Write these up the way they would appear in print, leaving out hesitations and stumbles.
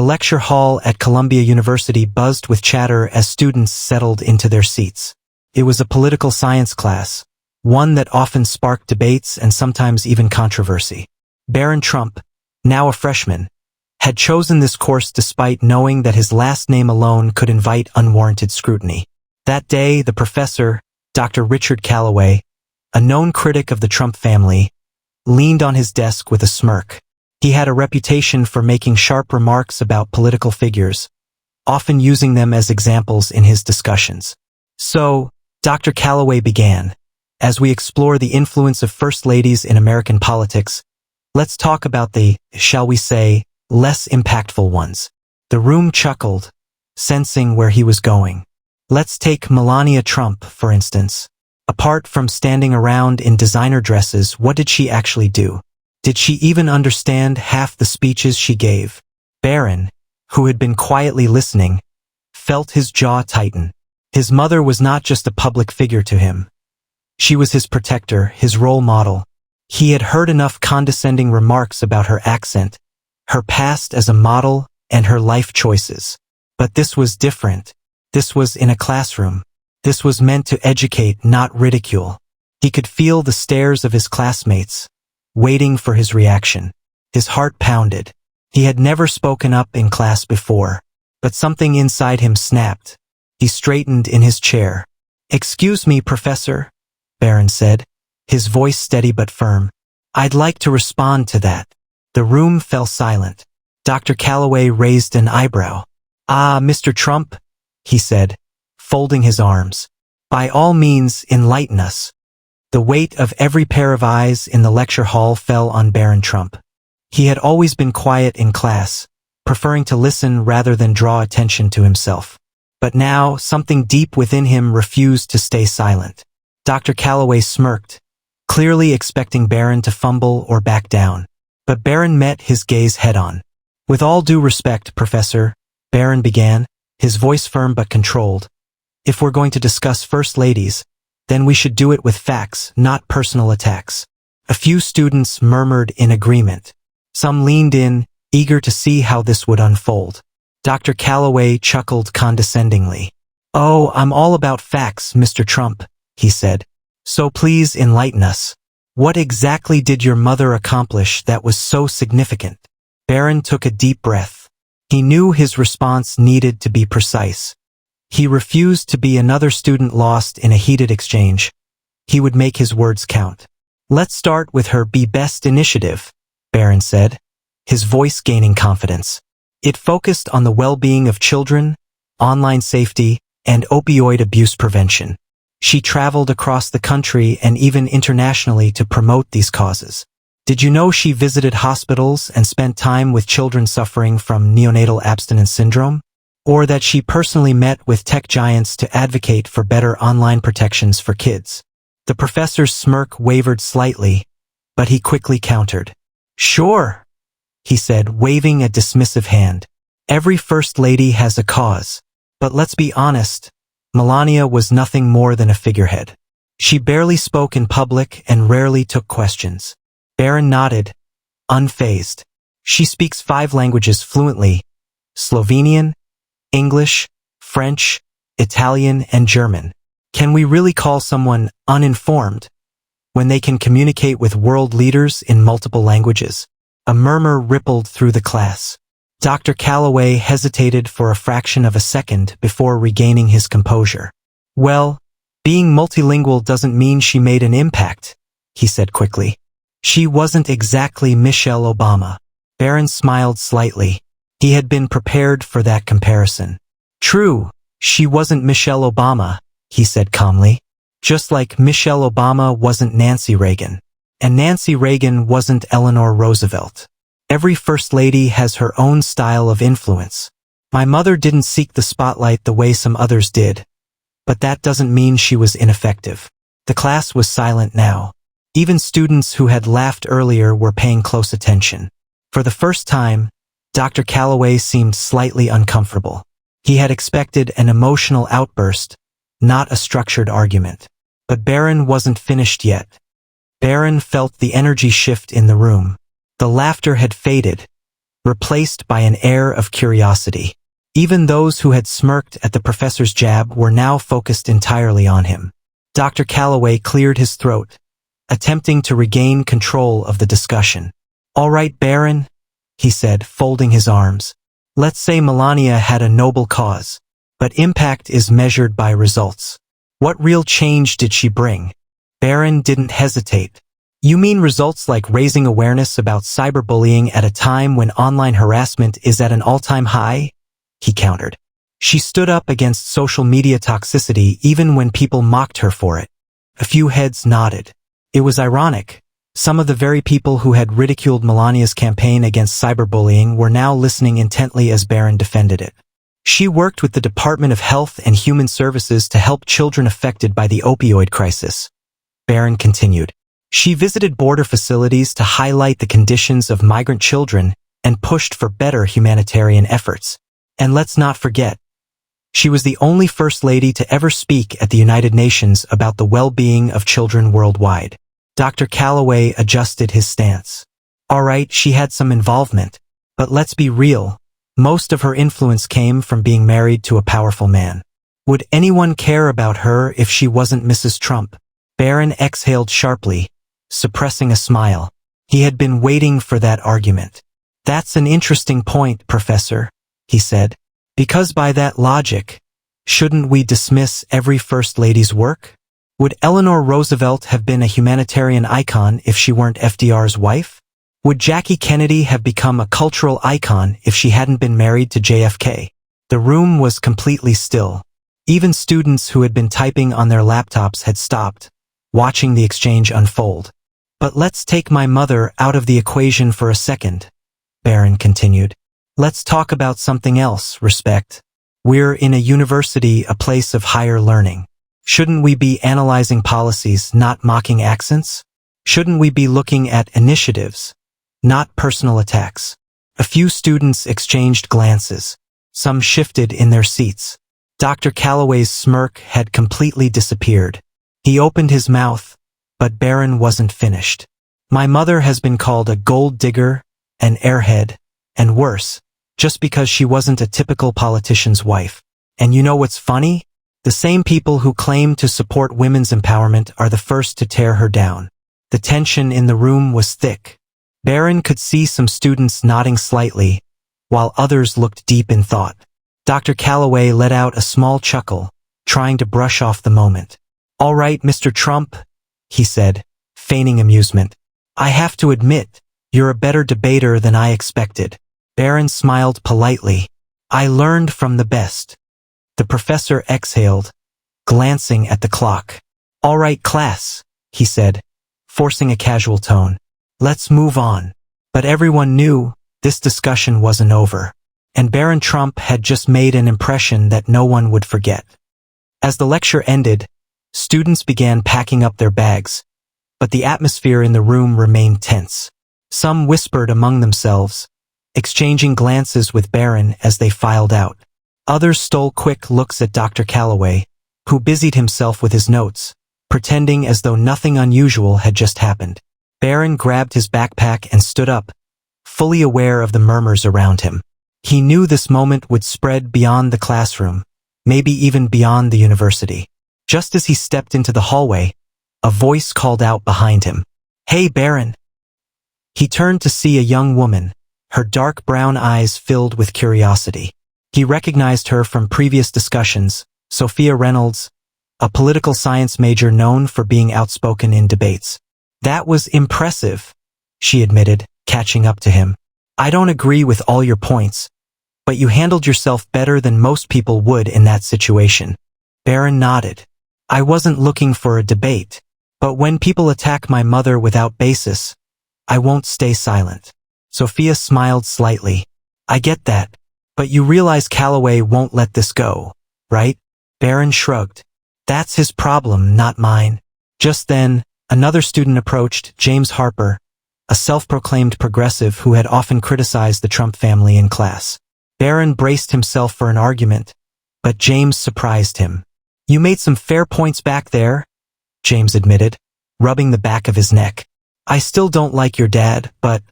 The lecture hall at Columbia University buzzed with chatter as students settled into their seats. It was a political science class, one that often sparked debates and sometimes even controversy. Barron Trump, now a freshman, had chosen this course despite knowing that his last name alone could invite unwarranted scrutiny. That day, the professor, Dr. Richard Callaway, a known critic of the Trump family, leaned on his desk with a smirk. He had a reputation for making sharp remarks about political figures, often using them as examples in his discussions. So, Dr. Callaway began. As we explore the influence of first ladies in American politics, let's talk about the, shall we say, less impactful ones. The room chuckled, sensing where he was going. Let's take Melania Trump, for instance. Apart from standing around in designer dresses, what did she actually do? Did she even understand half the speeches she gave? Barron, who had been quietly listening, felt his jaw tighten. His mother was not just a public figure to him. She was his protector, his role model. He had heard enough condescending remarks about her accent, her past as a model, and her life choices. But this was different. This was in a classroom. This was meant to educate, not ridicule. He could feel the stares of his classmates, waiting for his reaction. His heart pounded. He had never spoken up in class before, but something inside him snapped. He straightened in his chair. "Excuse me, Professor," Barron said, his voice steady but firm. "I'd like to respond to that." The room fell silent. Dr. Callaway raised an eyebrow. "Ah, Mr. Trump," he said, folding his arms. "By all means, enlighten us." The weight of every pair of eyes in the lecture hall fell on Barron Trump. He had always been quiet in class, preferring to listen rather than draw attention to himself. But now, something deep within him refused to stay silent. Dr. Callaway smirked, clearly expecting Barron to fumble or back down. But Barron met his gaze head-on. "With all due respect, Professor," Barron began, his voice firm but controlled. "If we're going to discuss first ladies, then we should do it with facts, not personal attacks." A few students murmured in agreement. Some leaned in, eager to see how this would unfold. Dr. Callaway chuckled condescendingly. "Oh, I'm all about facts, Mr. Trump," he said. "So please enlighten us. What exactly did your mother accomplish that was so significant?" Barron took a deep breath. He knew his response needed to be precise. He refused to be another student lost in a heated exchange. He would make his words count. "Let's start with her Be Best initiative," Barron said, his voice gaining confidence. It focused on the well-being of children, online safety, and opioid abuse prevention. She traveled across the country and even internationally to promote these causes. Did you know she visited hospitals and spent time with children suffering from neonatal abstinence syndrome? Or that she personally met with tech giants to advocate for better online protections for kids? The professor's smirk wavered slightly, but he quickly countered. "Sure," he said, waving a dismissive hand. "Every first lady has a cause. But let's be honest, Melania was nothing more than a figurehead. She barely spoke in public and rarely took questions." Barron nodded, unfazed. "She speaks 5 languages fluently: Slovenian, English, French, Italian, and German. Can we really call someone uninformed when they can communicate with world leaders in multiple languages?" A murmur rippled through the class. Dr. Callaway hesitated for a fraction of a second before regaining his composure. "Well, being multilingual doesn't mean she made an impact," he said quickly. "She wasn't exactly Michelle Obama." Barron smiled slightly. He had been prepared for that comparison. "True, she wasn't Michelle Obama," he said calmly. "Just like Michelle Obama wasn't Nancy Reagan. And Nancy Reagan wasn't Eleanor Roosevelt. Every first lady has her own style of influence. My mother didn't seek the spotlight the way some others did. But that doesn't mean she was ineffective." The class was silent now. Even students who had laughed earlier were paying close attention. For the first time, Dr. Callaway seemed slightly uncomfortable. He had expected an emotional outburst, not a structured argument. But Barron wasn't finished yet. Barron felt the energy shift in the room. The laughter had faded, replaced by an air of curiosity. Even those who had smirked at the professor's jab were now focused entirely on him. Dr. Calloway cleared his throat, attempting to regain control of the discussion. "All right, Barron," he said, folding his arms. "Let's say Melania had a noble cause, but impact is measured by results. What real change did she bring?" Barron didn't hesitate. "You mean results like raising awareness about cyberbullying at a time when online harassment is at an all-time high?" he countered. "She stood up against social media toxicity even when people mocked her for it." A few heads nodded. It was ironic. Some of the very people who had ridiculed Melania's campaign against cyberbullying were now listening intently as Barron defended it. "She worked with the Department of Health and Human Services to help children affected by the opioid crisis," Barron continued. "She visited border facilities to highlight the conditions of migrant children and pushed for better humanitarian efforts. And let's not forget, she was the only First Lady to ever speak at the United Nations about the well-being of children worldwide." Dr. Calloway adjusted his stance. "All right, she had some involvement, but let's be real. Most of her influence came from being married to a powerful man. Would anyone care about her if she wasn't Mrs. Trump?" Barron exhaled sharply, suppressing a smile. He had been waiting for that argument. "That's an interesting point, Professor," he said. "Because by that logic, shouldn't we dismiss every First Lady's work? Would Eleanor Roosevelt have been a humanitarian icon if she weren't FDR's wife? Would Jackie Kennedy have become a cultural icon if she hadn't been married to JFK?" The room was completely still. Even students who had been typing on their laptops had stopped, watching the exchange unfold. "But let's take my mother out of the equation for a second," Barron continued. "Let's talk about something else, respect. We're in a university, a place of higher learning. Shouldn't we be analyzing policies, not mocking accents? Shouldn't we be looking at initiatives, not personal attacks?" A few students exchanged glances. Some shifted in their seats. Dr. Calloway's smirk had completely disappeared. He opened his mouth, but Barron wasn't finished. "My mother has been called a gold digger, an airhead, and worse, just because she wasn't a typical politician's wife. And you know what's funny? The same people who claim to support women's empowerment are the first to tear her down." The tension in the room was thick. Barron could see some students nodding slightly, while others looked deep in thought. Dr. Calloway let out a small chuckle, trying to brush off the moment. "All right, Mr. Trump," he said, feigning amusement. "I have to admit, you're a better debater than I expected." Barron smiled politely. "I learned from the best." The professor exhaled, glancing at the clock. "All right, class," he said, forcing a casual tone. "Let's move on." But everyone knew this discussion wasn't over, and Barron Trump had just made an impression that no one would forget. As the lecture ended, students began packing up their bags, but the atmosphere in the room remained tense. Some whispered among themselves, exchanging glances with Barron as they filed out. Others stole quick looks at Dr. Calloway, who busied himself with his notes, pretending as though nothing unusual had just happened. Barron grabbed his backpack and stood up, fully aware of the murmurs around him. He knew this moment would spread beyond the classroom, maybe even beyond the university. Just as he stepped into the hallway, a voice called out behind him. "Hey, Barron." He turned to see a young woman, her dark brown eyes filled with curiosity. He recognized her from previous discussions, Sophia Reynolds, a political science major known for being outspoken in debates. "That was impressive," she admitted, catching up to him. "I don't agree with all your points, but you handled yourself better than most people would in that situation." Barron nodded. "I wasn't looking for a debate, but when people attack my mother without basis, I won't stay silent." Sophia smiled slightly. "I get that, but you realize Calloway won't let this go, right?" Barron shrugged. "That's his problem, not mine." Just then, another student approached, James Harper, a self-proclaimed progressive who had often criticized the Trump family in class. Barron braced himself for an argument, but James surprised him. "You made some fair points back there," James admitted, rubbing the back of his neck. "I still don't like your dad, but..."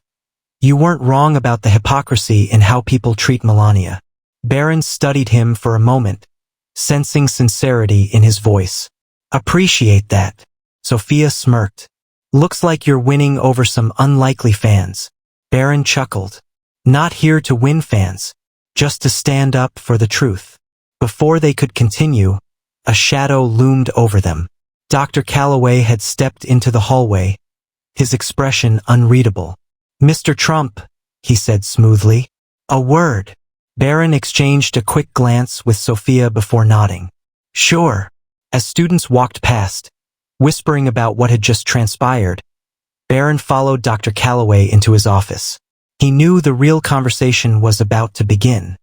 You weren't wrong about the hypocrisy in how people treat Melania. Barron studied him for a moment, sensing sincerity in his voice. Appreciate that. Sophia smirked. Looks like you're winning over some unlikely fans. Barron chuckled. Not here to win fans, just to stand up for the truth. Before they could continue, a shadow loomed over them. Dr. Calloway had stepped into the hallway, his expression unreadable. Mr. Trump, he said smoothly. A word. Barron exchanged a quick glance with Sophia before nodding. Sure. As students walked past, whispering about what had just transpired, Barron followed Dr. Calloway into his office. He knew the real conversation was about to begin.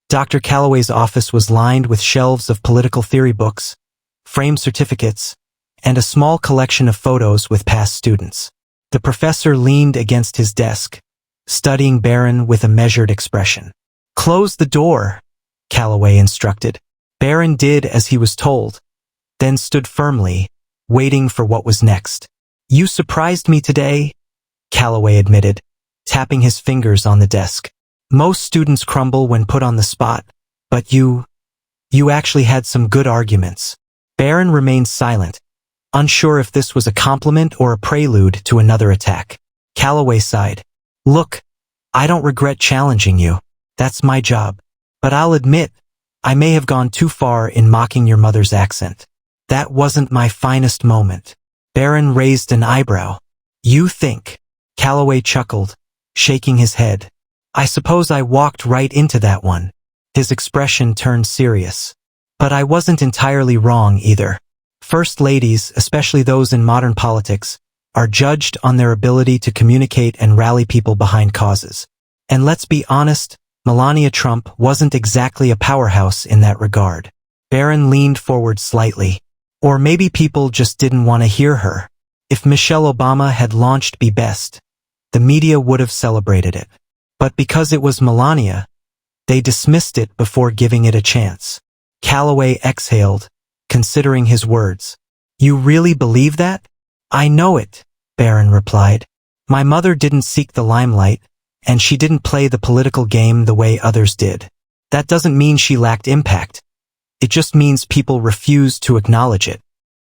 Dr. Calloway's office was lined with shelves of political theory books, framed certificates, and a small collection of photos with past students. The professor leaned against his desk, studying Barron with a measured expression. Close the door, Calloway instructed. Barron did as he was told, then stood firmly, waiting for what was next. You surprised me today, Calloway admitted, tapping his fingers on the desk. Most students crumble when put on the spot, but you actually had some good arguments. Barron remained silent, unsure if this was a compliment or a prelude to another attack. Calloway sighed. Look, I don't regret challenging you. That's my job. But I'll admit, I may have gone too far in mocking your mother's accent. That wasn't my finest moment. Barron raised an eyebrow. You think? Calloway chuckled, shaking his head. I suppose I walked right into that one. His expression turned serious. But I wasn't entirely wrong either. First ladies, especially those in modern politics, are judged on their ability to communicate and rally people behind causes. And let's be honest, Melania Trump wasn't exactly a powerhouse in that regard. Barron leaned forward slightly. Or maybe people just didn't want to hear her. If Michelle Obama had launched Be Best, the media would have celebrated it. But because it was Melania, they dismissed it before giving it a chance. Calloway exhaled, considering his words. You really believe that? I know it, Barron replied. My mother didn't seek the limelight, and she didn't play the political game the way others did. That doesn't mean she lacked impact. It just means people refused to acknowledge it.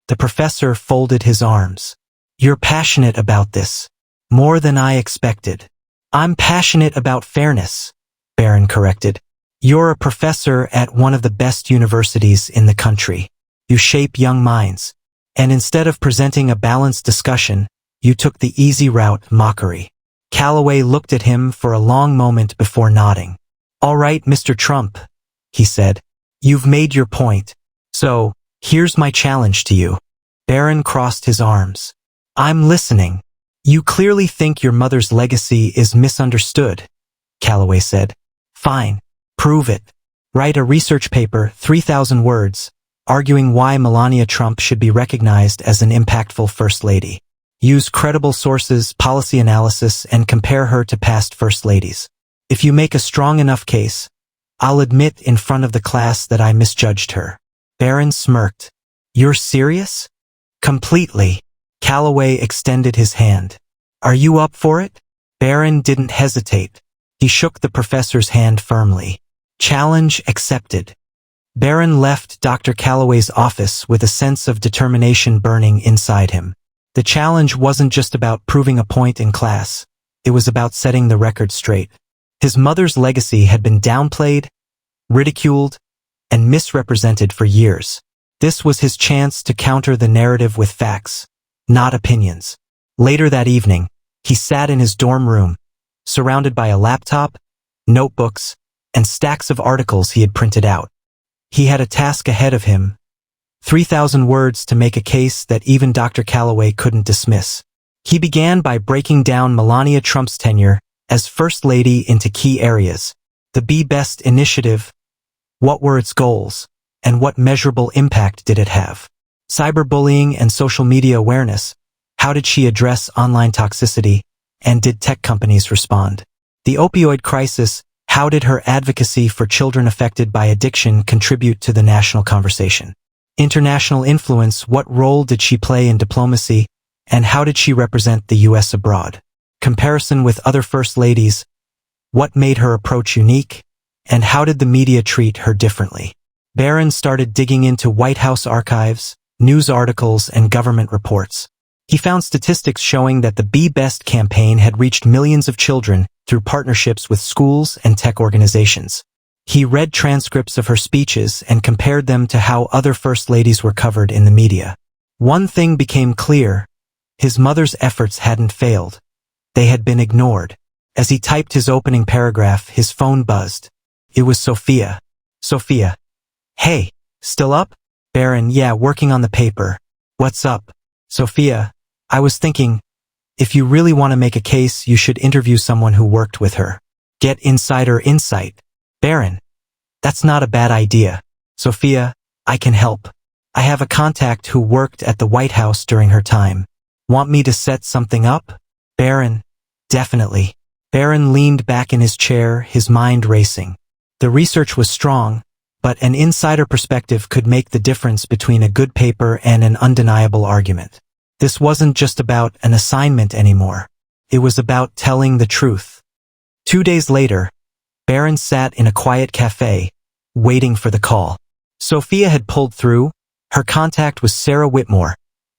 The professor folded his arms. You're passionate about this. More than I expected. I'm passionate about fairness, Barron corrected. You're a professor at one of the best universities in the country. You shape young minds. And instead of presenting a balanced discussion, you took the easy route, mockery. Calloway looked at him for a long moment before nodding. All right, Mr. Trump, he said. You've made your point. So, here's my challenge to you. Barron crossed his arms. I'm listening. You clearly think your mother's legacy is misunderstood, Calloway said. Fine. Prove it. Write a research paper, 3,000 words, arguing why Melania Trump should be recognized as an impactful first lady. Use credible sources, policy analysis, and compare her to past first ladies. If you make a strong enough case, I'll admit in front of the class that I misjudged her. Barron smirked. You're serious? Completely. Calloway extended his hand. Are you up for it? Barron didn't hesitate. He shook the professor's hand firmly. Challenge accepted. Barron left Dr. Calloway's office with a sense of determination burning inside him. The challenge wasn't just about proving a point in class. It was about setting the record straight. His mother's legacy had been downplayed, ridiculed, and misrepresented for years. This was his chance to counter the narrative with facts, not opinions. Later that evening, he sat in his dorm room, surrounded by a laptop, notebooks, and stacks of articles he had printed out. He had a task ahead of him, 3,000 words to make a case that even Dr. Calloway couldn't dismiss. He began by breaking down Melania Trump's tenure as First Lady into key areas. The Be Best initiative, what were its goals, and what measurable impact did it have? Cyberbullying and social media awareness, how did she address online toxicity, and did tech companies respond? The opioid crisis, how did her advocacy for children affected by addiction contribute to the national conversation? International influence, what role did she play in diplomacy, and how did she represent the U.S. abroad? comparison with other first ladies, what made her approach unique, and how did the media treat her differently. Barron started digging into White House archives, news articles, and government reports. He found statistics showing that the Be Best campaign had reached millions of children through partnerships with schools and tech organizations. He read transcripts of her speeches and compared them to how other first ladies were covered in the media. One thing became clear: his mother's efforts hadn't failed. They had been ignored. As he typed his opening paragraph, his phone buzzed. It was Sophia. Sophia. Hey, still up? Barron, yeah, working on the paper. What's up? Sophia, I was thinking, if you really want to make a case, you should interview someone who worked with her. Get insider insight. Barron, that's not a bad idea. Sophia, I can help. I have a contact who worked at the White House during her time. Want me to set something up? Barron, definitely. Barron leaned back in his chair, his mind racing. The research was strong, but an insider perspective could make the difference between a good paper and an undeniable argument. This wasn't just about an assignment anymore. It was about telling the truth. 2 days later, Barron sat in a quiet cafe, waiting for the call. Sophia had pulled through. Her contact was Sarah Whitmore,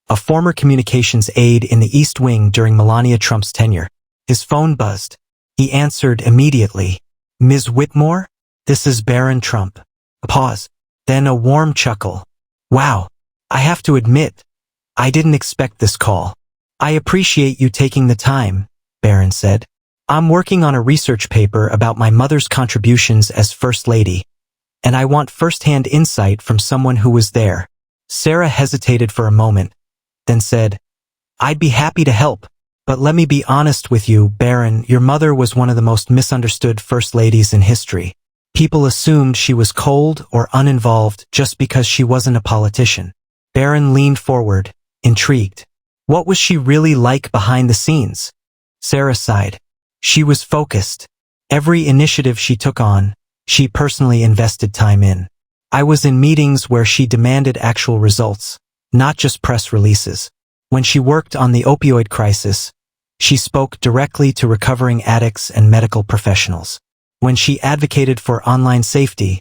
a former communications aide in the East Wing during Melania Trump's tenure. His phone buzzed. He answered immediately. Ms. Whitmore? This is Barron Trump. A pause. Then a warm chuckle. Wow. I have to admit, I didn't expect this call. I appreciate you taking the time, Barron said. I'm working on a research paper about my mother's contributions as First Lady, and I want first-hand insight from someone who was there. Sarah hesitated for a moment, then said, I'd be happy to help, but let me be honest with you, Barron, your mother was one of the most misunderstood First Ladies in history. People assumed she was cold or uninvolved just because she wasn't a politician. Barron leaned forward, intrigued. What was she really like behind the scenes? Sarah sighed. She was focused. Every initiative she took on, she personally invested time in. I was in meetings where she demanded actual results, not just press releases. When she worked on the opioid crisis, she spoke directly to recovering addicts and medical professionals. When she advocated for online safety,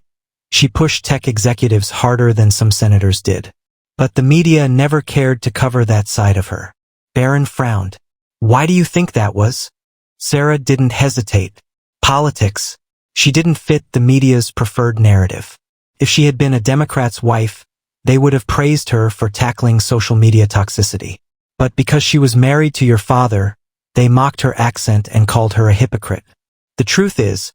she pushed tech executives harder than some senators did. But the media never cared to cover that side of her. Barron frowned. Why do you think that was? Sarah didn't hesitate. Politics. She didn't fit the media's preferred narrative. If she had been a Democrat's wife, they would have praised her for tackling social media toxicity. But because she was married to your father, they mocked her accent and called her a hypocrite. The truth is,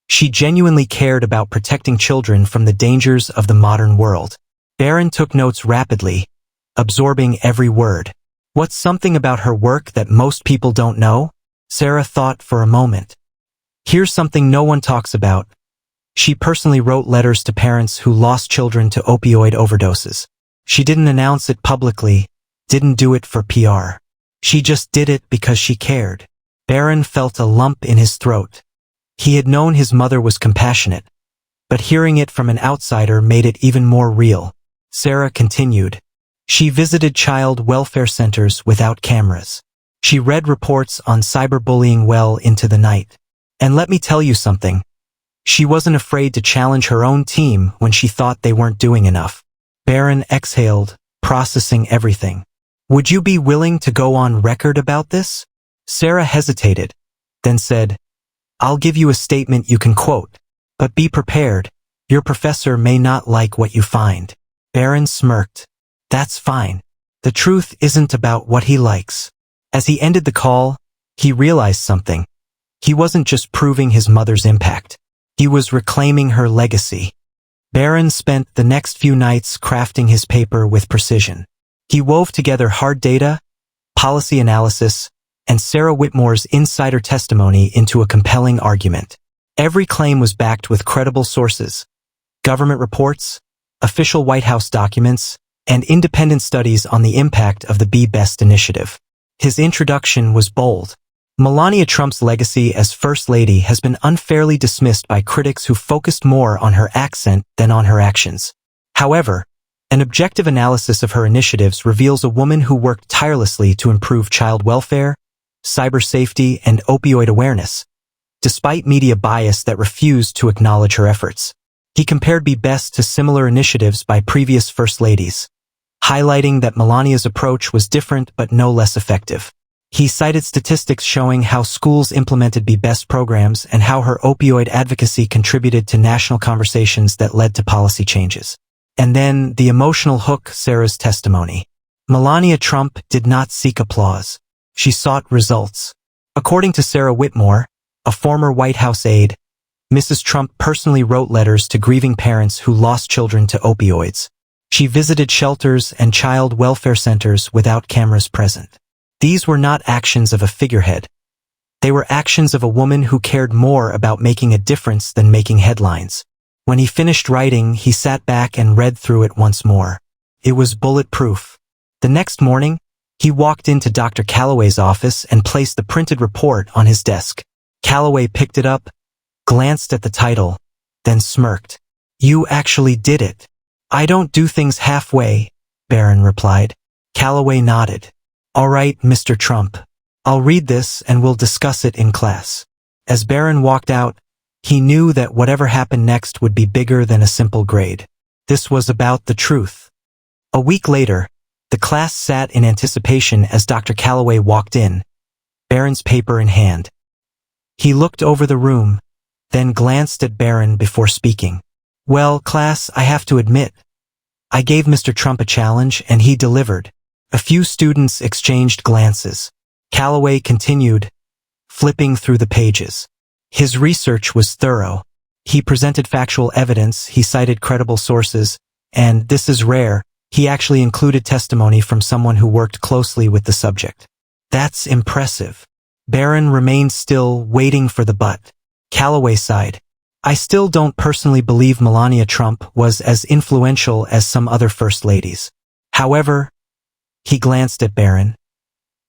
she genuinely cared about protecting children from the dangers of the modern world. Barron took notes rapidly, absorbing every word. What's something about her work that most people don't know? Sarah thought for a moment. Here's something no one talks about. She personally wrote letters to parents who lost children to opioid overdoses. She didn't announce it publicly, didn't do it for PR. She just did it because she cared. Barron felt a lump in his throat. He had known his mother was compassionate, but hearing it from an outsider made it even more real. Sarah continued. She visited child welfare centers without cameras. She read reports on cyberbullying well into the night. And let me tell you something. She wasn't afraid to challenge her own team when she thought they weren't doing enough. Barron exhaled, processing everything. Would you be willing to go on record about this? Sarah hesitated, then said, I'll give you a statement you can quote, but be prepared. Your professor may not like what you find. Barron smirked. That's fine. The truth isn't about what he likes. As he ended the call, he realized something. He wasn't just proving his mother's impact. He was reclaiming her legacy. Barron spent the next few nights crafting his paper with precision. He wove together hard data, policy analysis, and Sarah Whitmore's insider testimony into a compelling argument. Every claim was backed with credible sources, government reports, official White House documents, and independent studies on the impact of the Be Best initiative. His introduction was bold. Melania Trump's legacy as First Lady has been unfairly dismissed by critics who focused more on her accent than on her actions. However, an objective analysis of her initiatives reveals a woman who worked tirelessly to improve child welfare, cyber safety, and opioid awareness, despite media bias that refused to acknowledge her efforts. He compared Be Best to similar initiatives by previous First Ladies, highlighting that Melania's approach was different but no less effective. He cited statistics showing how schools implemented Be Best programs and how her opioid advocacy contributed to national conversations that led to policy changes. And then, the emotional hook, Sarah's testimony. Melania Trump did not seek applause. She sought results. According to Sarah Whitmore, a former White House aide, Mrs. Trump personally wrote letters to grieving parents who lost children to opioids. She visited shelters and child welfare centers without cameras present. These were not actions of a figurehead. They were actions of a woman who cared more about making a difference than making headlines. When he finished writing, he sat back and read through it once more. It was bulletproof. The next morning, he walked into Dr. Calloway's office and placed the printed report on his desk. Calloway picked it up, glanced at the title, then smirked. "You actually did it." "I don't do things halfway," Barron replied. Calloway nodded. "All right, Mr. Trump. I'll read this and we'll discuss it in class." As Barron walked out, he knew that whatever happened next would be bigger than a simple grade. This was about the truth. A week later, the class sat in anticipation as Dr. Calloway walked in, Barron's paper in hand. He looked over the room, then glanced at Barron before speaking. "Well, class, I have to admit, I gave Mr. Trump a challenge and he delivered." A few students exchanged glances. Calloway continued, flipping through the pages. His research was thorough. He presented factual evidence, he cited credible sources, and, this is rare, he actually included testimony from someone who worked closely with the subject. "That's impressive." Barron remained still, waiting for the but. Calloway sighed. "I still don't personally believe Melania Trump was as influential as some other First Ladies. However," he glanced at Barron,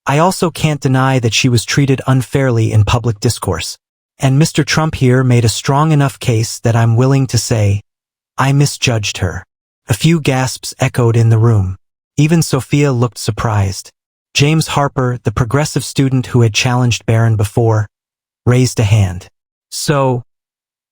"I also can't deny that she was treated unfairly in public discourse. And Mr. Trump here made a strong enough case that I'm willing to say, I misjudged her." A few gasps echoed in the room. Even Sophia looked surprised. James Harper, the progressive student who had challenged Barron before, raised a hand. "So,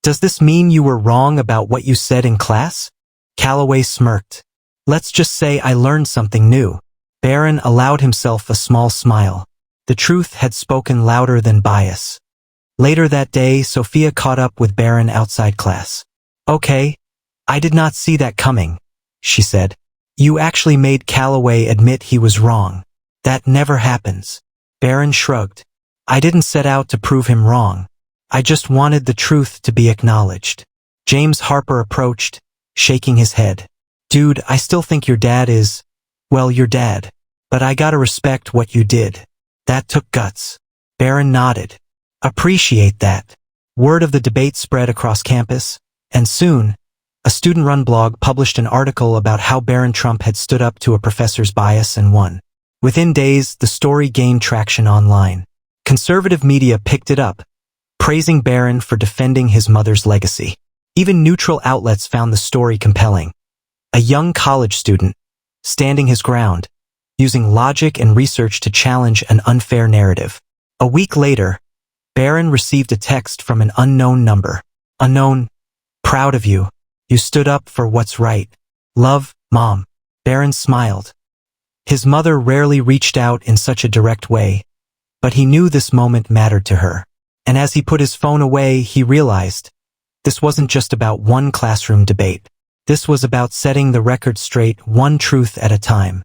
does this mean you were wrong about what you said in class?" Calloway smirked. "Let's just say I learned something new." Barron allowed himself a small smile. The truth had spoken louder than bias. Later that day, Sophia caught up with Barron outside class. "Okay, I did not see that coming," she said. "You actually made Calloway admit he was wrong. That never happens." Barron shrugged. "I didn't set out to prove him wrong. I just wanted the truth to be acknowledged." James Harper approached, shaking his head. "Dude, I still think your dad is, well, your dad. But I gotta respect what you did. That took guts." Barron nodded. "Appreciate that." Word of the debate spread across campus, and soon, a student-run blog published an article about how Barron Trump had stood up to a professor's bias and won. Within days, the story gained traction online. Conservative media picked it up, praising Barron for defending his mother's legacy. Even neutral outlets found the story compelling. A young college student, standing his ground, using logic and research to challenge an unfair narrative. A week later, Barron received a text from an unknown number. "Unknown, proud of you. You stood up for what's right. Love, Mom." Barron smiled. His mother rarely reached out in such a direct way, but he knew this moment mattered to her. And as he put his phone away, he realized this wasn't just about one classroom debate. This was about setting the record straight, one truth at a time.